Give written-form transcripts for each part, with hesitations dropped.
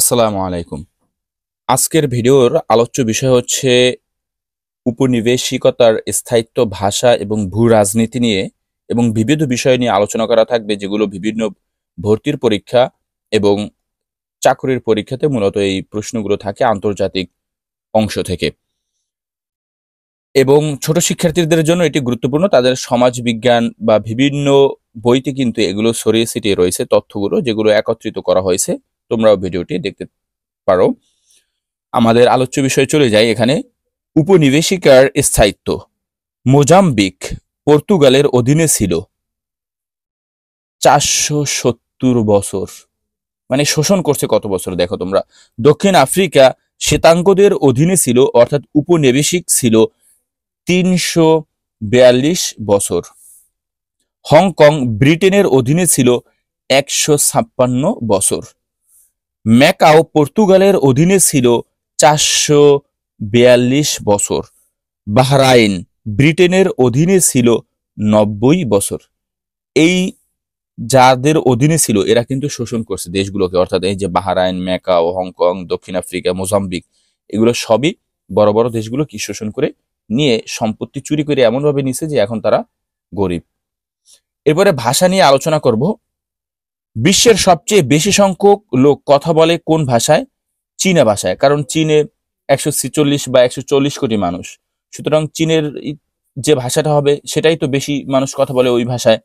আসসালামু আলাইকুম। আজকের ভিডিওর আলোচ্য বিষয় হচ্ছে উপনিবেশিকতার স্থায়িত্ব, ভাষা এবং ভূ রাজনীতি নিয়ে, এবং বিবিধ বিষয় নিয়ে আলোচনা করা থাকবে, যেগুলো বিভিন্ন ভর্তির পরীক্ষা এবং চাকরির পরীক্ষাতে মূলত এই প্রশ্নগুলো থাকে আন্তর্জাতিক অংশ থেকে। এবং ছোট শিক্ষার্থীদের জন্য এটি গুরুত্বপূর্ণ। তাদের সমাজ বিজ্ঞান বা বিভিন্ন বইতে কিন্তু এগুলো ছড়িয়ে ছিটিয়ে রয়েছে, তথ্যগুলো যেগুলো একত্রিত করা হয়েছে। তোমরাও ভিডিওটি দেখতে পারো। আমাদের আলোচ্য বিষয়ে চলে যাই। এখানে উপনিবেশিকার স্থায়িত্ব। মোজাম্বিক পর্তুগালের অধীনে ছিল 470 বছর। মানে শোষণ করছে কত বছর দেখো তোমরা। দক্ষিণ আফ্রিকা শ্বেতাঙ্গদের অধীনে ছিল, অর্থাৎ উপনিবেশিক ছিল 342 বছর। হংকং ব্রিটেনের অধীনে ছিল 156 বছর। ম্যাকাও পর্তুগালের অধীনে ছিল 442 বছর। বাহরাইন ব্রিটেনের অধীনে ছিল 90 বছর। এই যাদের অধীনে ছিল এরা কিন্তু শোষণ করছে দেশগুলোকে, অর্থাৎ এই যে বাহরাইন, ম্যাকাও, হংকং, দক্ষিণ আফ্রিকা, মোজাম্বিক, এগুলো সবই বড় বড় দেশগুলো কি শোষণ করে নিয়ে সম্পত্তি চুরি করে এমনভাবে নিছে যে এখন তারা গরিব। এরপরে ভাষা নিয়ে আলোচনা করব। বিশ্বের সবচেয়ে বেশি সংখ্যক লোক কথা বলে কোন ভাষায়? চীনা ভাষায়। কারণ চীনে 146 বা 140 কোটি মানুষ, সুতরাং চীনের যে ভাষাটা হবে সেটাই তো বেশি মানুষ কথা বলে ওই ভাষায়।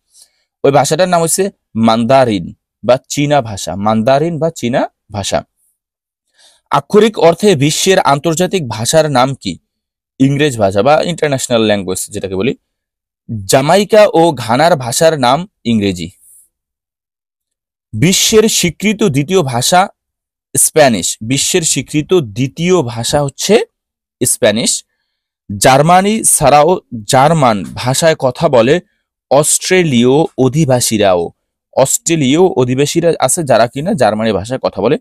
ওই ভাষাটার নাম হচ্ছে মান্দারিন বা চীনা ভাষা। মান্দারিন বা চীনা ভাষা। আক্ষরিক অর্থে বিশ্বের আন্তর্জাতিক ভাষার নাম কি? ইংরেজ ভাষা বা ইন্টারন্যাশনাল ল্যাঙ্গুয়েজ যেটাকে বলি। জামাইকা ও ঘানার ভাষার নাম ইংরেজি। বিশ্বের স্বীকৃত দ্বিতীয় ভাষা স্প্যানিশ। বিশ্বের স্বীকৃত দ্বিতীয় ভাষা হচ্ছে স্প্যানিশ। জার্মানি ছাড়াও জার্মান ভাষায় কথা বলে অস্ট্রেলীয় অধিবাসীরাও। অস্ট্রেলীয় অধিবাসীরা আছে যারা কিনা জার্মানি ভাষায় কথা বলে।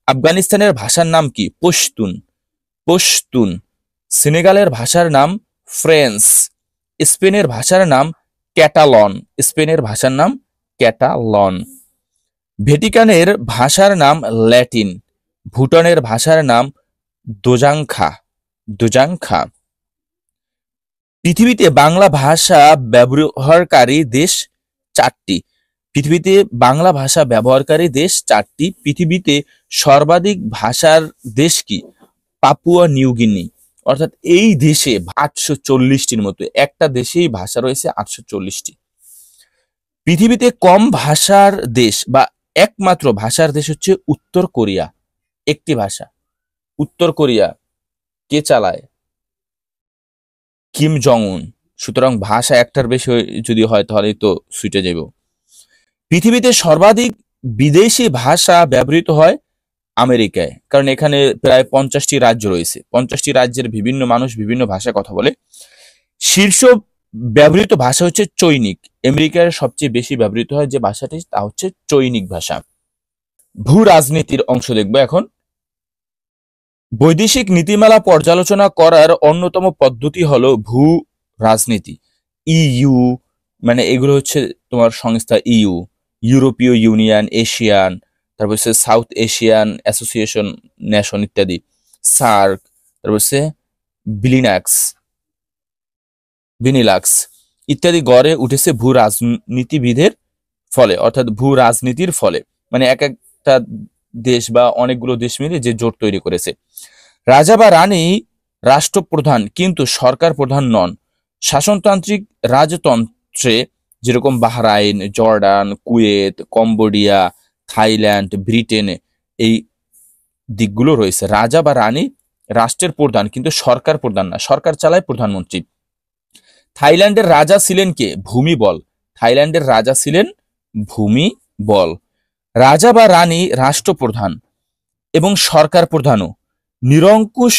আফগানিস্তানের ভাষার নাম কি? পশতুন। পশতুন। সেনেগালের ভাষার নাম ফ্রেঞ্চ। স্পেনের ভাষার নাম ক্যাটালন। স্পেনের ভাষার নাম ক্যাটালন। ভ্যাটিকানের ভাষার নাম ল্যাটিন। ভুটানের ভাষার নাম দোজাংখা। দোজাংখা। পৃথিবীতে বাংলা ভাষা ব্যবহারকারী দেশ 4টি। পৃথিবীতে বাংলা ভাষা ব্যবহারকারী দেশ 4টি। পৃথিবীতে সর্বাধিক ভাষার দেশ কি? Papua New Guinea. অর্থাৎ এই দেশে 840টির মতো, একটা দেশেই ভাষা রয়েছে 840টি। পৃথিবীতে কম ভাষার দেশ বা একমাত্র ভাষার দেশ হচ্ছে উত্তর কোরিয়া। একটি ভাষা। উত্তর কোরিয়া কে চালায়? কিম জং উন। সুতরাং ভাষা একটার বেশি যদি হয় তাহলেই তো সুইটে যাব। পৃথিবীতে সর্বাধিক বিদেশি ভাষা ব্যবহৃত হয় আমেরিকায়, কারণ এখানে প্রায় 50টি রাজ্য রয়েছে। 50টি রাজ্যের বিভিন্ন মানুষ বিভিন্ন ভাষা কথা বলে। শীর্ষ ব্যবহৃত ভাষা হচ্ছে চৈনিক। আমেরিকার সবচেয়ে বেশি ব্যবহৃত হয় যে ভাষাটি তা হচ্ছে চৈনিক ভাষা। ভূ রাজনীতির অংশ দেখবো এখন। বৈদেশিক নীতিমালা পর্যালোচনা করার অন্যতম পদ্ধতি হলো ভূ রাজনীতি। ইইউ মানে এগুলো হচ্ছে তোমার সংস্থা। ইইউ, ইউরোপীয় ইউনিয়ন, এশিয়ান, তারপর হচ্ছে সাউথ এশিয়ান অ্যাসোসিয়েশন নেশন ইত্যাদি, সার্ক, তারপর হচ্ছে বিলিনাক্স, বিনিলাক্স ইত্যাদি গড়ে উঠেছে ভূ রাজনীতিবিদের ফলে, অর্থাৎ ভূ রাজনীতির ফলে। মানে এক একটা দেশ বা অনেকগুলো দেশ মিলে যে জোট তৈরি করেছে। রাজা বা রানী রাষ্ট্রপ্রধান কিন্তু সরকার প্রধান নন। শাসনতান্ত্রিক রাজতন্ত্রে যেরকম Bahrain, Jordan, Kuwait, Cambodia, Thailand, Britain এই দিকগুলো রয়েছে। রাজা বা রানী রাষ্ট্রের প্রধান কিন্তু সরকার প্রধান না, সরকার চালায় প্রধানমন্ত্রী। থাইল্যান্ডের রাজা ছিলেন কে? ভূমিবল। থাইল্যান্ডের রাজা ছিলেন ভূমিবল। রাজা বা রানী রাষ্ট্রপ্রধান এবং সরকার প্রধানও। নিরঙ্কুশ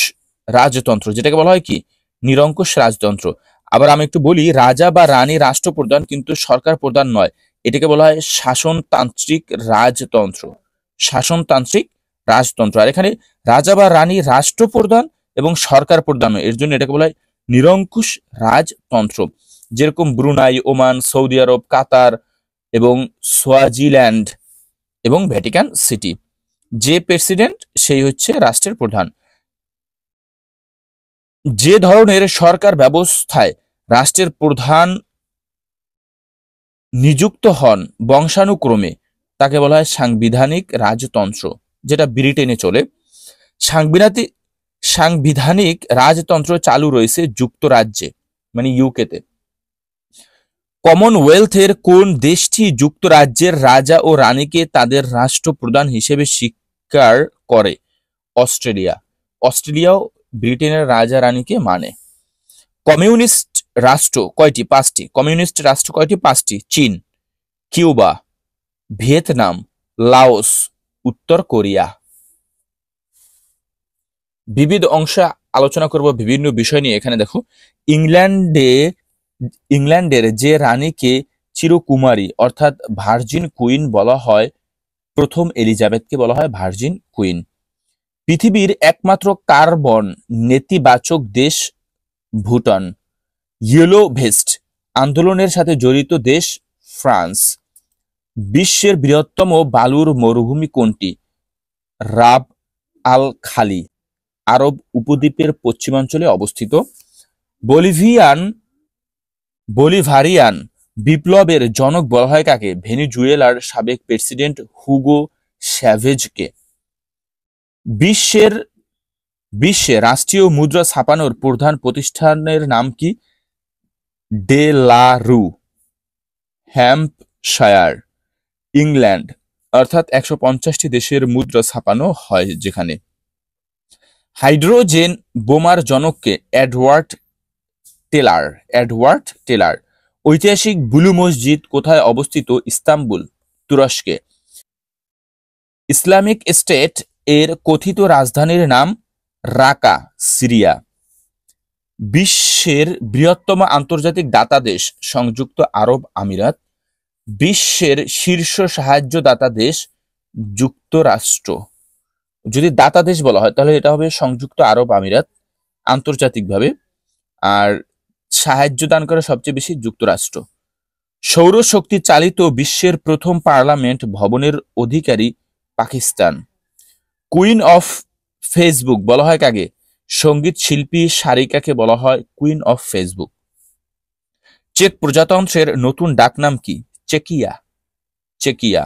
রাজতন্ত্র যেটাকে বলা হয় কি? নিরঙ্কুশ রাজতন্ত্র। আবার আমি একটু বলি, রাজা বা রানী রাষ্ট্রপ্রধান কিন্তু সরকার প্রধান নয়, এটাকে বলা হয় শাসনতান্ত্রিক রাজতন্ত্র। শাসনতান্ত্রিক রাজতন্ত্র। আর এখানে রাজা বা রানী রাষ্ট্রপ্রধান এবং সরকার প্রধান, এর জন্য এটাকে বলা হয় নিরঙ্কুশ রাজতন্ত্র। যেরকম ব্রুনাই, ওমান, সৌদি আরব, কাতার এবং সোয়াজিল্যান্ড এবং ভ্যাটিকান সিটি। যে প্রেসিডেন্ট সেই হচ্ছে রাষ্ট্রের প্রধান। যে ধরনের সরকার ব্যবস্থায় রাষ্ট্রের প্রধান নিযুক্ত হন বংশানুক্রমে তাকে বলা হয় সাংবিধানিক রাজতন্ত্র, যেটা ব্রিটেনে চলে। সাংবিধানিক সাংবিধানিক রাজতন্ত্র চালু রয়েছে যুক্তরাজ্যে, মানে ইউকেতে। কমনওয়েলথের কোন দেশটি যুক্তরাজ্যের রাজা ও রানীকে তাদের রাষ্ট্রপ্রধান হিসেবে স্বীকার করে? অস্ট্রেলিয়া। অস্ট্রেলিয়াও ব্রিটেনের রাজা রানীকে মানে। কমিউনিস্ট রাষ্ট্র কয়টি? 5টি। কমিউনিস্ট রাষ্ট্র কয়টি? 5টি। চীন, কিউবা, ভিয়েতনাম, লাওস, উত্তর কোরিয়া। বিবিধ অংশে আলোচনা করব বিভিন্ন বিষয় নিয়ে। এখানে দেখো, ইংল্যান্ডের যে রানীকে চিরকুমারী অর্থাৎ ভার্জিন কুইন বলা হয়, প্রথম এলিজাবেথকে বলা হয় ভার্জিন কুইন। পৃথিবীর একমাত্র কার্বন নেতিবাচক দেশ ভুটান। ইয়েলো ভেস্ট আন্দোলনের সাথে জড়িত দেশ ফ্রান্স। বিশ্বের বৃহত্তম বালুর মরুভূমি কোনটি? রাব আল খালি, আরব উপদ্বীপের পশ্চিমাঞ্চলে অবস্থিত। বলিভারিয়ান বিপ্লবের জনক বলা হয় কাকে? ভেনেজুয়েলার সাবেক প্রেসিডেন্ট হুগো স্যাভেজকে। বিশ্বে রাষ্ট্রীয় মুদ্রা ছাপানোর প্রধান প্রতিষ্ঠানের নাম কি? ডে লা রু, হ্যাম্পশায়ার, ইংল্যান্ড। অর্থাৎ 150টি দেশের মুদ্রা ছাপানো হয় যেখানে। হাইড্রোজেন বোমার জনককে? Edward Teller. ঐতিহাসিক ব্লু মসজিদ কোথায় অবস্থিত? ইস্তাম্বুল, তুরস্কে। ইসলামিক স্টেট এর কথিত রাজধানীর নাম রাকা, সিরিয়া। বিশ্বের বৃহত্তম আন্তর্জাতিক দাতা দেশ? সংযুক্ত আরব আমিরাত। বিশ্বের শীর্ষ সাহায্যদাতা দেশ? যুক্তরাষ্ট্র। যদি দাতা দেশ বলা হয় তাহলে এটা হবে সংযুক্ত আরব আমিরাত আন্তর্জাতিকভাবে, আর সাহায্য দান করে সবচেয়ে বেশি যুক্তরাষ্ট্র। সৌরশক্তি চালিত বিশ্বের প্রথম পার্লামেন্ট ভবনের অধিকারী? পাকিস্তান। কুইন অফ ফেসবুক বলা হয় কাকে? সঙ্গীত শিল্পী সারিকাকে বলা হয় কুইন অফ ফেসবুক। চেক প্রজাতন্ত্রের নতুন ডাকনাম কি? চেকিয়া।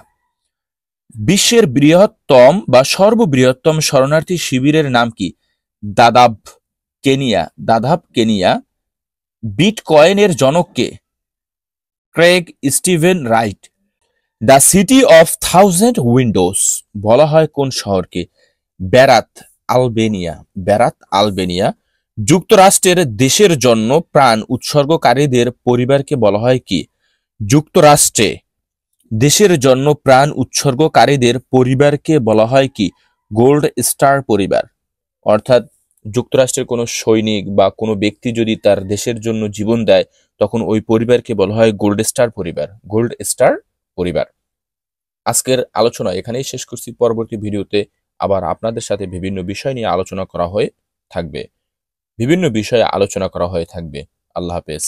বিশ্বের বৃহত্তম বা সর্ববৃহত্তম শরণার্থী শিবিরের নাম কি? Dadaab, Kenya. বিটকয়েনের জনককে? Craig Steven Wright. The city of thousand windows বলা হয় কোন শহরকে? Berat, Albania. যুক্তরাষ্ট্রের দেশের জন্য প্রাণ উৎসর্গকারীদের পরিবারকে বলা হয় কি? যুক্তরাষ্ট্রে দেশের জন্য প্রাণ উৎসর্গকারীদের পরিবারকে বলা হয় কি? গোল্ড স্টার পরিবার। অর্থাৎ যুক্তরাষ্ট্রের কোনো সৈনিক বা কোনো ব্যক্তি যদি তার দেশের জন্য জীবন দেয় তখন ওই পরিবারকে বলা হয় গোল্ড স্টার পরিবার। আজকের আলোচনা এখানেই শেষ করছি। পরবর্তী ভিডিওতে আবার আপনাদের সাথে বিভিন্ন বিষয় নিয়ে আলোচনা করা হয়ে থাকবে। আল্লাহ হাফেজ।